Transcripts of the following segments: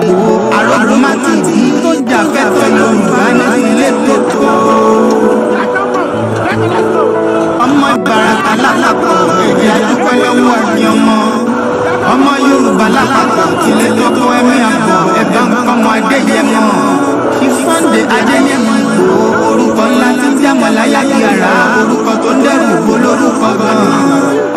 Ìgbòho arógunmátìdí tó jà fẹ́tọ̀ Yorùbá ní ilé tó tó. Ọmọ Ìbàràpá lápapọ̀ èdè adúpẹ́ lọ́wọ́ àgbẹ̀ ọmọ Yorùbá lápapọ̀ tilé tó kó ẹ̀mí àbọ̀ ẹ̀bá nǹkan mọ Adéyẹmọ. Sunday Adéyẹmọ Ìgbòho orúkọ ńlá tí ń jámọ̀ láyà yàrá orúkọ tó ń dẹ́rù bó lórúkọ gan-an.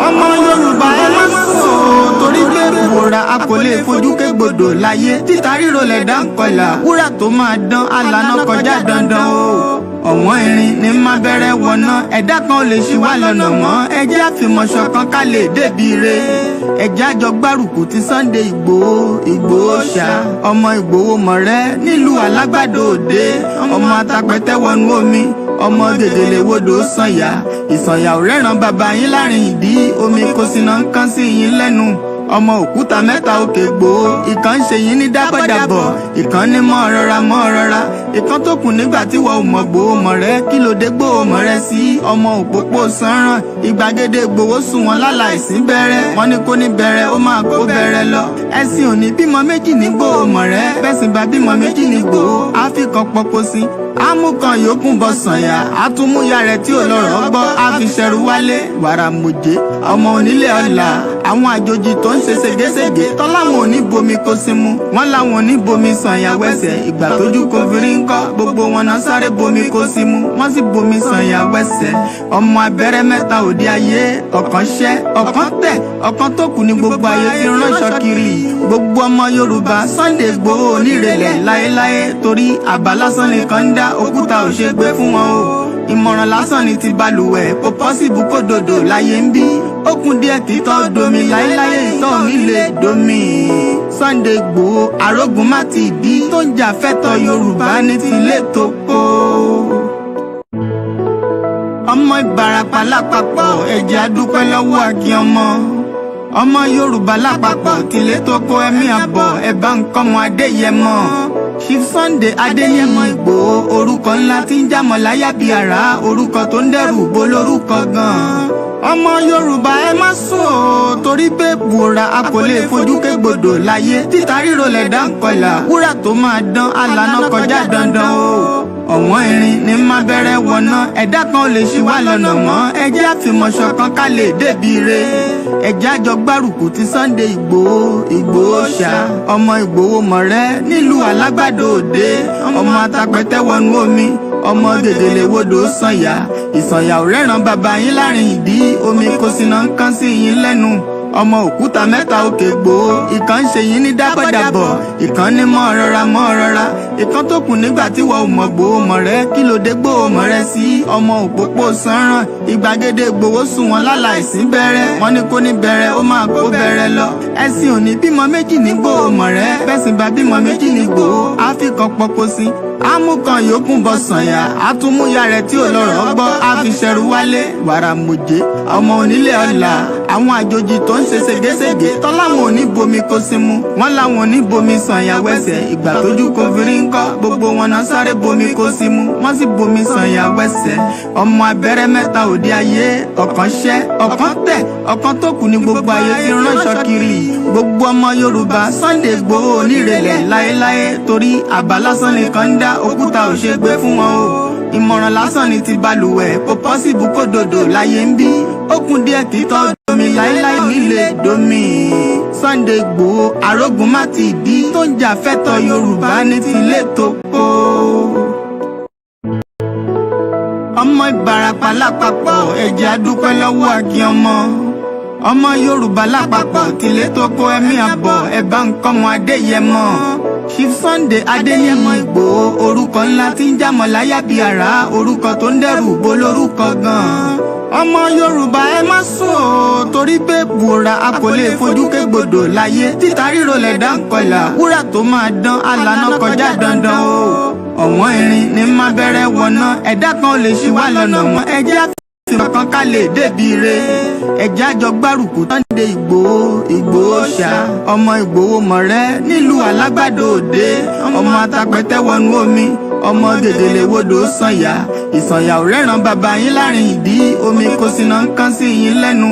Ọmọ Yorùbá ẹ má sọ torí pé wòrà a kò lè fojú kégbodò láyé títa ríro lẹ̀dá ń kọlà wúrà tó máa dán alànà kọjá dandan o. Ọ̀wọ́n irin ní má bẹ̀rẹ̀ wọ̀nà ẹ̀dá kan ò lè ṣì wá lọ́nà mọ́ ẹjẹ́ àfìmọ̀ṣọ̀kan ká lè débi re ẹjẹ́ àjọ gbárùkù ti Sunday Ìgbòho ṣá ọmọ Ìgbòho mọ̀rẹ́ nílùú Alágbàdo Òde ọmọ atapẹ̀tẹ̀ wọnú omi ọmọ gègèlè wodò sànyà ìsànyà ò rẹ́ràn bàbá yín láàrin ìdí omi kò sì náà ń kán sí yín lẹ́nu ọmọ òkúta mẹ́ta òkè Ìgbòho ìkan ń ṣe yín ní dábọ̀dàbọ̀ ìkan ní mọ́ rọra ìkan tó kù nígbà tí wọ́n ò mọ̀ Ìgbòho mọ̀rẹ́ kí ló dé Ìgbòho mọ̀rẹ́ sí ọmọ òpópó sanran ìgbàgede Ìgbòho sùn wọn láláìsí bẹ̀rẹ̀ wọn ní kó ní bẹ̀rẹ̀ ó máa kó bẹ̀rẹ̀ lọ ẹ̀sìn òní bímọ méjì ní Ìgbòho mọ̀rẹ́ bẹ́sìn bá bímọ méjì ní Ìgbòho áfíkan pọpọ sí amúkan yòókù bọ sànyà àtúmúyà rẹ̀ tí ò lọ́rọ̀ gbọ́ àfiṣẹrù wálé wàrà mòjé ọmọ onílé ọlà àwọn àjòjì tó ń ṣe ségesège tọ́láwọn òní bomi kó sí mu wọ́n láwọn òní bomi sànyà wẹ́sẹ̀ ìgbà tójú kò fi rí ńkọ́ gbogbo wọn náà sáré bomi kó sí mu wọ́n sì bomi sànyà wẹ́sẹ̀ ọmọ abẹ́rẹ́ mẹ́ta òde ayé ọ̀kan ṣẹ́ ọ̀kan tẹ̀ ọ̀kan tó kù ní gbogbo ayé ti ránṣọ kiri gbogbo ọmọ Yorùbá Sunday Ìgbòho onírèlẹ̀ láéláé torí àbá lásán nìkan ń dá òkúta ò ṣe gbé fún wọn o ìmọ̀ràn lásán ni ti balùwẹ̀ kò pọ́sibú kó dòdò láyé ń bí ó kún díẹ̀ títọ́ domi láéláyé ìtọ́ mi lè domi. Sunday Ìgbòho arógunmátìdí tó ń jà fẹ́tọ̀ Yorùbá ní tilé tó kó. Ọmọ Ìbàràpá lápapọ̀ ẹ̀jẹ̀ adúpẹ́ lọ́wọ́ àgbẹ̀ ọmọ Yorùbá lápapọ̀ tilé tó kó ẹ̀mí àbọ̀ ẹ̀bá nǹkan mọ Adéyẹmọ. Sunday Adéyẹmọ Ìgbòho orúkọ ńlá tí ń jámọ̀ láyà bí àrá orúkọ tó ń dẹ́rù bó lórúkọ gan-an. Ọmọ Yorùbá ẹ má sọ torí pé wòrà a kò lè fojú kégbodò láyé títa ríro lẹ̀dá ń kọlà wúrà tó máa dán alànà kọjá dandan o. Ọ̀wọ́n irin ní má bẹ̀rẹ̀ wọ̀nà ẹ̀dá kan ò lè ṣì wá lọ́nà mọ́ ẹjẹ́ àfìmọ̀ṣọ̀kan ká lè débi re ẹjẹ́ àjọ gbárùkù ti Sunday Ìgbòho ṣá ọmọ Ìgbòho mọ̀rẹ́ nílùú Alágbàdo Òde ọmọ atapẹ̀tẹ̀ wọnú omi ọmọ gègèlè wodò sànyà ìsànyà ò rẹ́ràn bàbá yín láàrin ìdí omi kò sì náà ń kán sí yín lẹ́nu ọmọ òkúta mẹ́ta òkè Ìgbòho ìkan ń ṣe yín ní dábọ̀dàbọ̀ ìkan ní mọ́ rọra ìkan tó kù nígbà tí wọ́n ò mọ̀ Ìgbòho mọ̀rẹ́ kí ló dé Ìgbòho mọ̀rẹ́ sí ọmọ òpópó sanran ìgbàgede Ìgbòho sùn wọn láláìsí bẹ̀rẹ̀ wọn ní kó ní bẹ̀rẹ̀ ó máa kó bẹ̀rẹ̀ lọ ẹ̀sìn òní bímọ méjì ní Ìgbòho mọ̀rẹ́ bẹ́sìn bá bímọ méjì ní Ìgbòho áfíkan pọpọ sí amúkan yòókù bọ sànyà àtúmúyà rẹ̀ tí ò lọ́rọ̀ gbọ́ àfiṣẹrù wálé wàrà mòjé ọmọ onílé ọlà àwọn àjòjì tó ń ṣe ségesège tọ́láwọn òní bomi kó sí mu wọ́n láwọn òní bomi sànyà wẹ́sẹ̀ ìgbà tójú kò fi rí ńkọ́ gbogbo wọn náà sáré bomi kó sí mu wọ́n sì bomi sànyà wẹ́sẹ̀ ọmọ abẹ́rẹ́ mẹ́ta òde ayé ọ̀kan ṣẹ́ ọ̀kan tẹ̀ ọ̀kan tó kù ní gbogbo ayé ti ránṣọ kiri gbogbo ọmọ Yorùbá Sunday Ìgbòho onírèlẹ̀ láéláé torí àbá lásán nìkan ń dá òkúta ò ṣe gbé fún wọn o ìmọ̀ràn lásán ni ti balùwẹ̀ kò pọ́sibú kó dòdò láyé ń bí ó kún díẹ̀ títọ́ domi láéláé nílé domi. Sunday Ìgbòho arógunmátìdí tó ń jà fẹ́tọ̀ Yorùbá ní tilé tó kó. Ọmọ Ìbàràpá lápapọ̀ ẹ̀jẹ̀ adúpẹ́ lọ́wọ́ àgbẹ̀ ọmọ Yorùbá lápapọ̀ tilé tó kó ẹ̀mí àbọ̀ ẹ̀bá nǹkan mọ Adéyẹmọ. Sunday Adéyẹmọ Ìgbòho orúkọ ńlá tí ń jámọ̀ láyà bí àrá orúkọ tó ń dẹ́rù bó lórúkọ gan-an. Ọmọ Yorùbá ẹ má sọ torí pé wòrà a kò lè fojú kégbodò láyé títa ríro lẹ̀dá ń kọlà wúrà tó máa dán alànà kọjá dandan o. Ọ̀wọ́n irin ní má bẹ̀rẹ̀ wọ̀nà ẹ̀dá kan ò lè ṣì wá lọ́nà mọ́ ẹjẹ́ àfìmọ̀kan ká lè débi re ẹjẹ́ àjọ gbárùkù Sunday Ìgbòho ṣá ọmọ Ìgbòho mọ̀rẹ́ nílùú Alágbàdo Òde ọmọ atapẹ̀tẹ̀ wọnú omi ọmọ gègèlè wodò sànyà ìsànyà ò rẹ́ràn bàbá yín láàrin ìdí omi kò sì náà ń kán sí yín lẹ́nu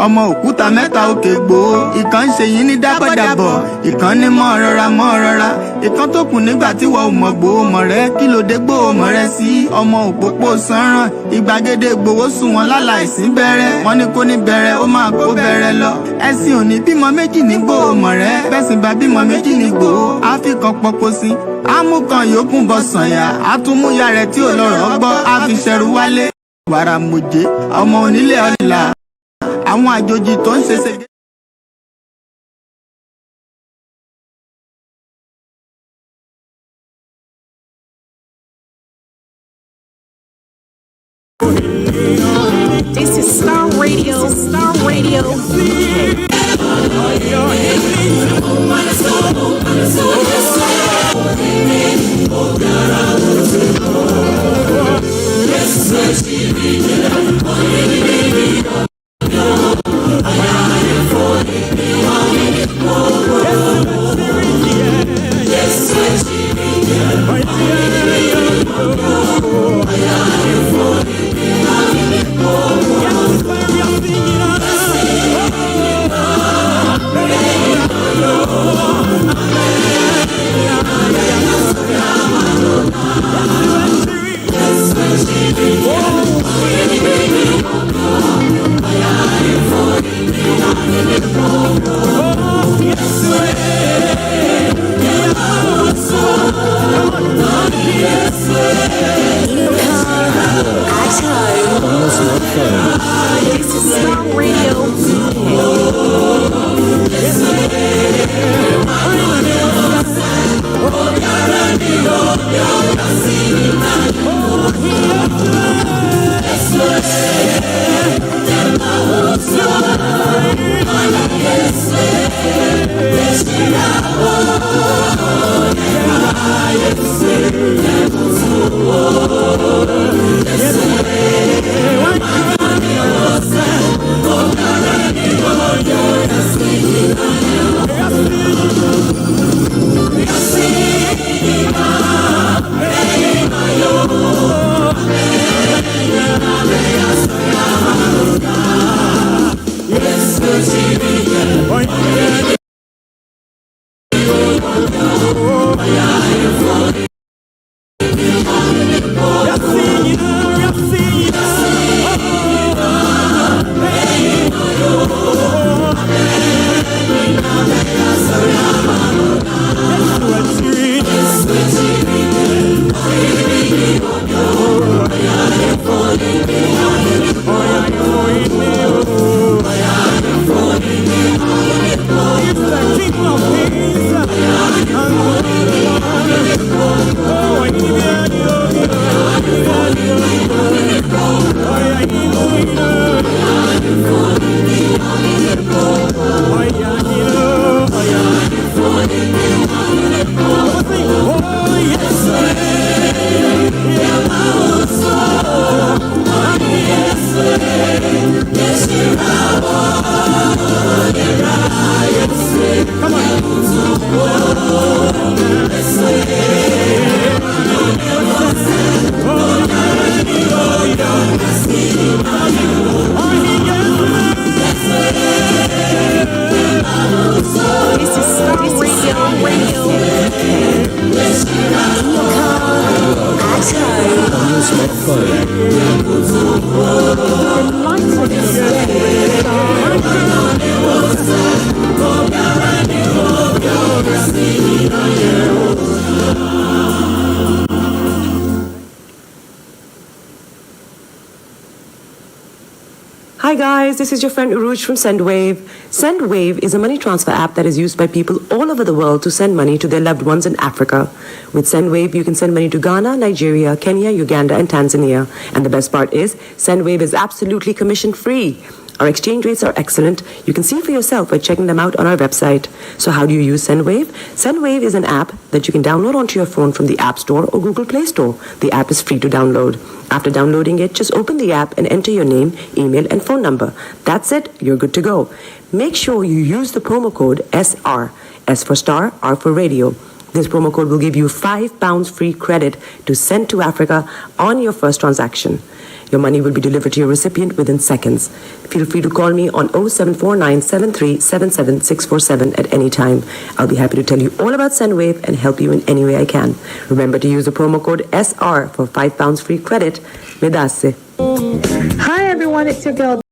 ọmọ òkúta mẹ́ta òkè gbòó. Ìkan ṣe yín ní dábọ̀dàbọ̀, ìkan ní mọ́ rọra. Ìkan tó kù nígbà tí wọ́n ò mọ̀ gbòó mọ̀ rẹ́, kí ló dé gbòó mọ̀ rẹ́ sí. Ọmọ òpópó sanran, ìgbàgede gbòó sùn wọn láláìsí bẹ̀rẹ̀. Wọ́n ní kó ní bẹ̀rẹ̀, ó máa kó bẹ̀rẹ̀ lọ. Ẹ̀sìn òní bímọ méjì ní gbòó mọ̀ rẹ́, bẹ́sìn bá bímọ méjì ní gbòó. Á fi kan pọpọ sí, á mú kan yòókù bọ̀ sànyà, á tún mú ya rẹ̀ tí ò lọ́rọ̀ gbọ́, á fi ṣẹrù wálé. Wàrà mòjé, ọmọ onílé ọ̀la, àwọn àjòjì tó ń ṣe ṣègbè. This is Starr Radio. Starr Radio. Hi guys, this is your friend Uruj from SendWave. SendWave is a money transfer app that is used by people all over the world to send money to their loved ones in Africa. With SendWave, you can send money to Ghana, Nigeria, Kenya, Uganda, and Tanzania. And the best part is, SendWave is absolutely commission-free. Our exchange rates are excellent. You can see for yourself by checking them out on our website. So how do you use SendWave? SendWave is an app that you can download onto your phone from the App Store or Google Play Store. The app is free to download. After downloading it, just open the app and enter your name, email, and phone number. That's it. You're good to go. Make sure you use the promo code SR. S for Star, R for Radio. This promo code will give you £5 free credit to send to Africa on your first transaction. Your money will be delivered to your recipient within seconds. Feel free to call me on 0749-7377647 at any time. I'll be happy to tell you all about SendWave and help you in any way I can. Remember to use the promo code SR for £5 free credit. Medasse. Hi everyone, it's your girl.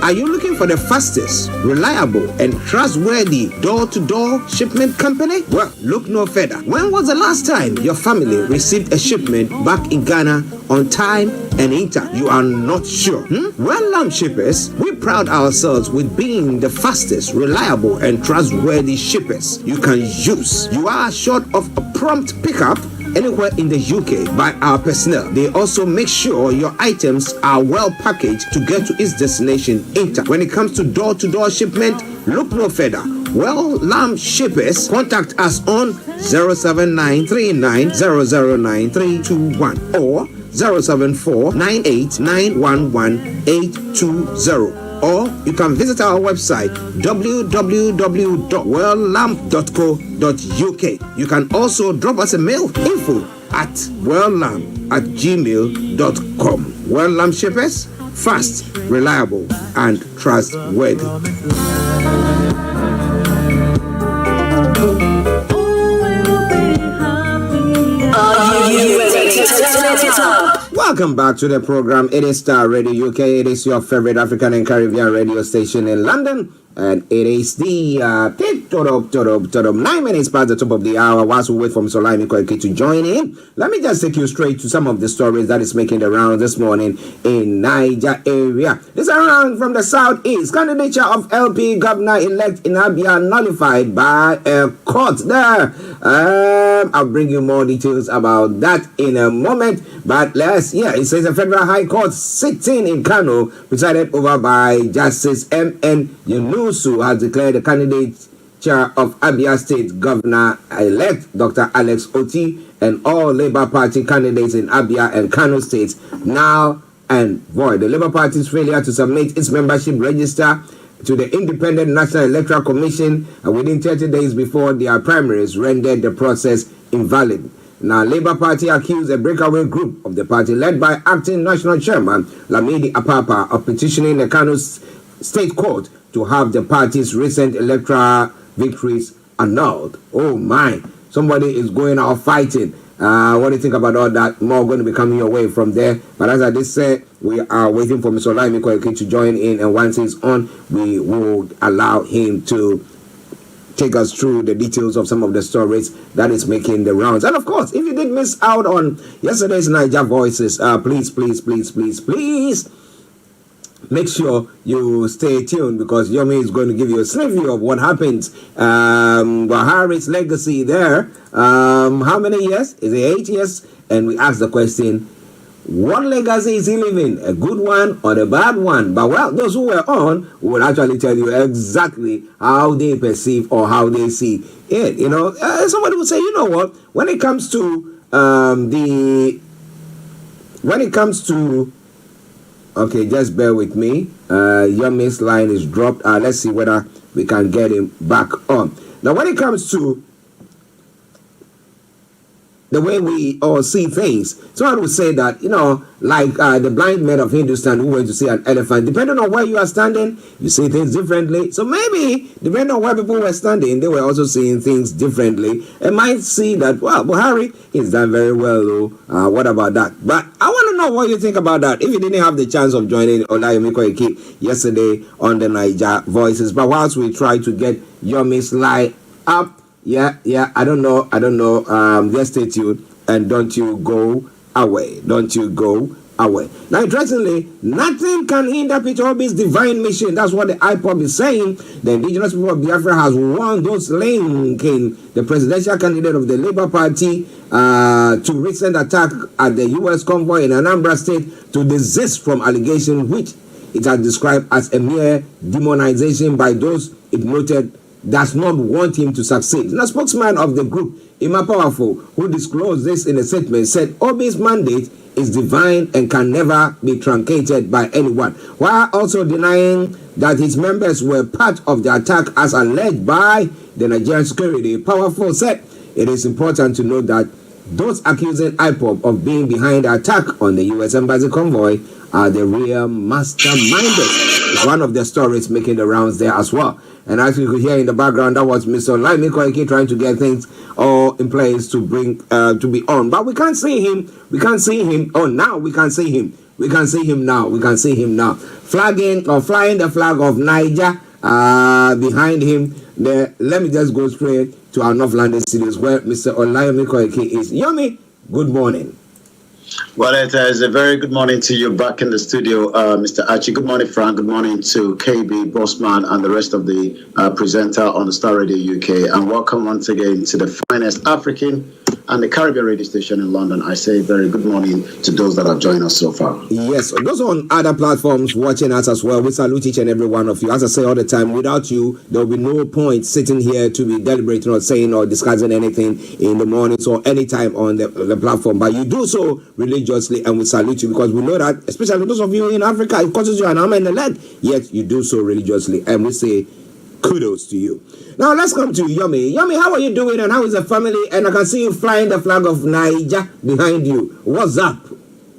Are you looking for the fastest, reliable, and trustworthy door-to-door shipment company? Well, look no further. When was the last time your family received a shipment back in Ghana on time and in time? You are not sure? Well, shippers, we pride ourselves with being the fastest, reliable, and trustworthy shippers you can use. You are assured of a prompt pickup anywhere in the UK by our personnel. They also make sure your items are well packaged to get to its destination in time. When it comes to door-to-door shipment, look no further. Well, Lamb Shippers, contact us on 07939009321 or 07498911820. Or you can visit our website www.welllamp.co.uk. You can also drop us a mail, info@welllamp@gmail.com. Well Lamp Shippers, fast, reliable, and trustworthy. Welcome back to the program. It is Starr Radio UK. It is your favorite African and Caribbean radio station in London. And it is the 9 minutes past the top of the hour. Whilst we wait for Mr. Olayomi Koiki to join in, let me just take you straight to some of the stories that is making the rounds this morning in Niger area. This around from the southeast. Candidature of LP governor-elect in Abia nullified by a court there. I'll bring you more details about that in a moment. But it says a federal high court sitting in Kano, presided over by Justice M.N. Yunusu, has declared the candidature of Abia State Governor-elect Dr. Alex Oti and all Labour Party candidates in Abia and Kano states now and void. The Labour Party's failure to submit its membership register to the Independent National Electoral Commission within 30 days before their primaries rendered the process invalid. Now, Labour Party accused a breakaway group of the party led by acting national chairman Lamidi Apapa of petitioning the Kano State Court to have the party's recent electoral victories annulled. Oh my, somebody is going out fighting. What do you think about all that? More going to be coming your way from there. But as I did say, we are waiting for Mr. Olayomi Koiki to join in, and once he's on, we will allow him to take us through the details of some of the stories that is making the rounds. And of course, if you did miss out on yesterday's Niger Voices, please make sure you stay tuned, because Yomi is going to give you a sneak view of what happens. Buhari's legacy there. How many years? Is it 8 years? And we ask the question, what legacy is he leaving? A good one or a bad one? But well, those who were on will actually tell you exactly how they perceive or how they see it. You know, somebody would say, you know what? When it comes to okay, just bear with me. Yomi's line is dropped. Let's see whether we can get him back on. Now, when it comes to the way we all see things, someone would say that, you know, like the blind men of Hindustan who went to see an elephant, depending on where you are standing, you see things differently. So maybe, depending on where people were standing, they were also seeing things differently, and might see that, well, Buhari, he's done very well, though. What about that? But I want to know what you think about that. If you didn't have the chance of joining Olayomi Koiki yesterday on the Niger Voices, but whilst we try to get Yomi's line up, Yeah. I don't know. Just stay tuned and don't you go away. Don't you go away. Now, interestingly, nothing can hinder Peter Obi's divine mission. That's what the IPOB is saying. The indigenous people of Biafra has won those linking the presidential candidate of the Labour Party to recent attack at the U.S. convoy in Anambra State to desist from allegations which it has described as a mere demonization by those it noted does not want him to succeed. The spokesman of the group, Ima Powerful, who disclosed this in a statement, said Obi's mandate is divine and can never be truncated by anyone, while also denying that his members were part of the attack as alleged by the Nigerian security. Powerful said it is important to note that those accusing IPOB of being behind the attack on the U.S. Embassy convoy are the real masterminders. It's one of the stories making the rounds there as well. And as you could hear in the background, that was Mr. Olayomi Koiki trying to get things all in place to bring to be on. But we can't see him. We can't see him. Oh, now we can see him. We can see him now. We can see him now. Flagging or flying the flag of Niger behind him. There. Let me just go straight to our North London studios where Mr. Olayomi Koiki is. Yomi, good morning. Well, it is a very good morning to you back in the studio, Mr. Archie. Good morning, Frank. Good morning to KB, Bossman, and the rest of the presenter on the Starr Radio UK. And welcome once again to the finest African and the Caribbean radio station in London. I say very good morning to those that have joined us so far. Yes, those on other platforms watching us as well, we salute each and every one of you. As I say all the time, without you, there will be no point sitting here to be deliberating or saying or discussing anything in the mornings or any time on the platform. But you do so religiously, and we salute you because we know that, especially those of you in Africa, it causes you an arm and a leg, yet you do so religiously, and we say kudos to you. Now let's come to Yomi. Yomi, how are you doing and how is the family? And I can see you flying the flag of Niger behind you. What's up?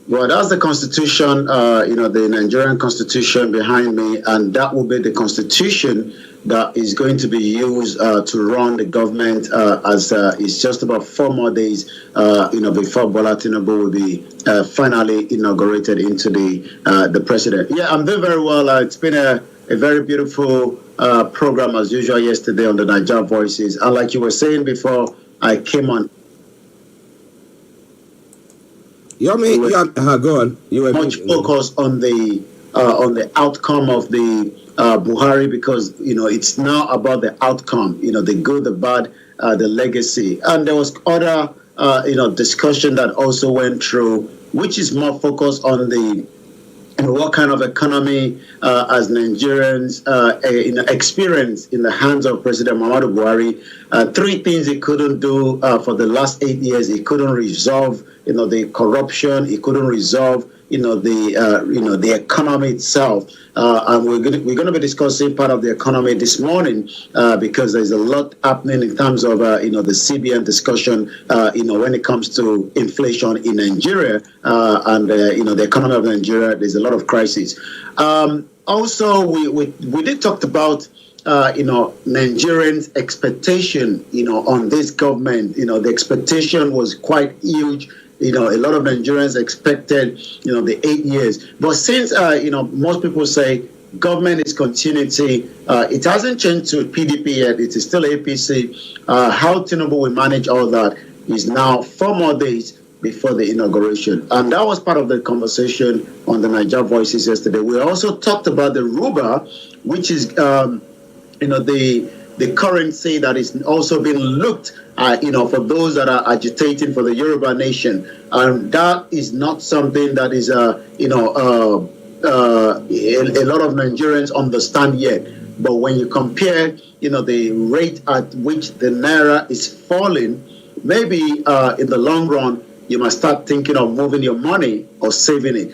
Well, that's the constitution, the Nigerian constitution behind me, and that will be the constitution that is going to be used to run the government as it's just about 4 more days, before Bola Tinubu will be finally inaugurated into the president. Yeah, I'm doing very well. It's been a very beautiful program as usual yesterday on the Niger Voices. And like you were saying before I came on, go on. You were much focus on the outcome of the Buhari, because it's now about the outcome, the good, the bad, the legacy. And there was other discussion that also went through, which is more focused on the what kind of economy as Nigerians experience in the hands of President Muhammadu Buhari. 3 things he couldn't do for the last 8 years. He couldn't resolve, the corruption. He couldn't resolve, the economy itself. And we're going to be discussing part of the economy this morning because there's a lot happening in terms of, the CBN discussion, when it comes to inflation in Nigeria and, the economy of Nigeria. There's a lot of crisis. Also, we did talk about, Nigerians' expectation, on this government. The expectation was quite huge. A lot of Nigerians expected, the 8 years. But since, most people say government is continuity, it hasn't changed to PDP yet. It is still APC. How Tinubu will manage all that is now 4 more days before the inauguration. And that was part of the conversation on the Niger Voices yesterday. We also talked about the Yoruba, which is, the currency that is also being looked at, for those that are agitating for the Yoruba nation. And that is not something that is, a lot of Nigerians understand yet. But when you compare, the rate at which the Naira is falling, maybe in the long run, you must start thinking of moving your money or saving it.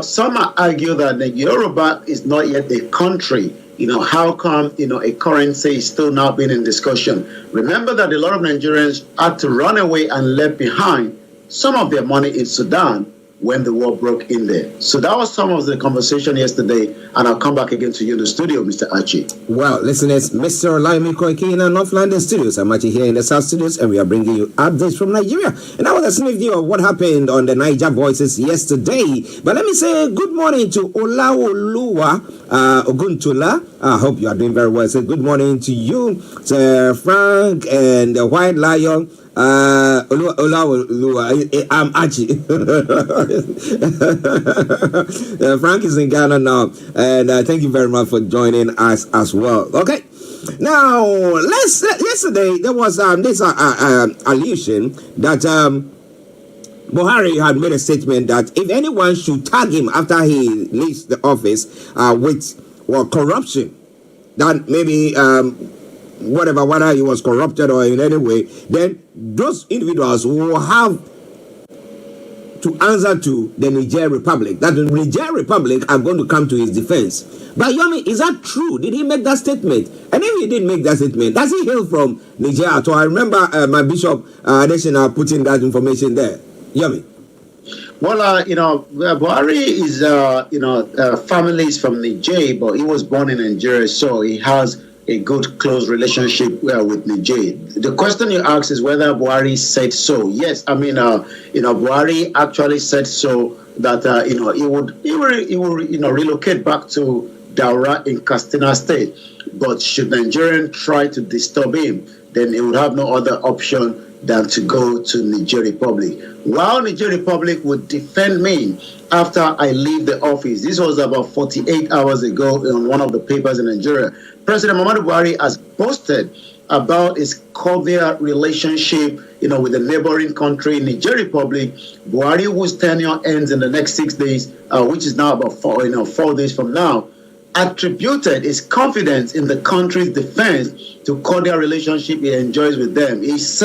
Some might argue that the Yoruba is not yet a country. How come, a currency is still not being in discussion? Remember that a lot of Nigerians had to run away and left behind some of their money in Sudan when the war broke in there. So that was some of the conversation yesterday, and I'll come back again to you in the studio, Mr. Archie. Well, listeners, Mr. Olayomi Koiki in our North London studios. I'm Archie here in the South studios, and we are bringing you updates from Nigeria. And I was a sneak view of what happened on the Niger Voices yesterday. But let me say good morning to Olaoluwa Oguntula. I hope you are doing very well. So good morning to you, Sir Frank and the White Lion. I'm Archie. Frank is in Ghana now, and thank you very much for joining us as well. Okay, now yesterday there was this allusion that Buhari had made a statement that if anyone should tag him after he leaves the office with corruption, that maybe whether he was corrupted or in any way, then those individuals will have to answer to the Niger Republic. That the Niger Republic are going to come to his defense. But Yomi, is that true? Did he make that statement? And if he did make that statement, does he hail from Niger at all? I remember my Bishop Adesina putting that information there. Yomi. Well, Buhari is, family is from Niger, but he was born in Nigeria, so he has a good, close relationship with Niger. The question you ask is whether Buhari said so. Yes, I mean, Buhari actually said so that he would relocate back to Daura in Katsina State. But should Nigerians try to disturb him, then he would have no other option than to go to Niger Republic. While Niger Republic would defend me after I leave the office, this was about 48 hours ago in one of the papers in Nigeria, President Muhammadu Buhari has boasted about his cordial relationship, with the neighboring country, Niger Republic. Buhari, whose tenure ends in the next 6 days, which is now about 4 days from now, attributed his confidence in the country's defense to cordial relationship he enjoys with them. He said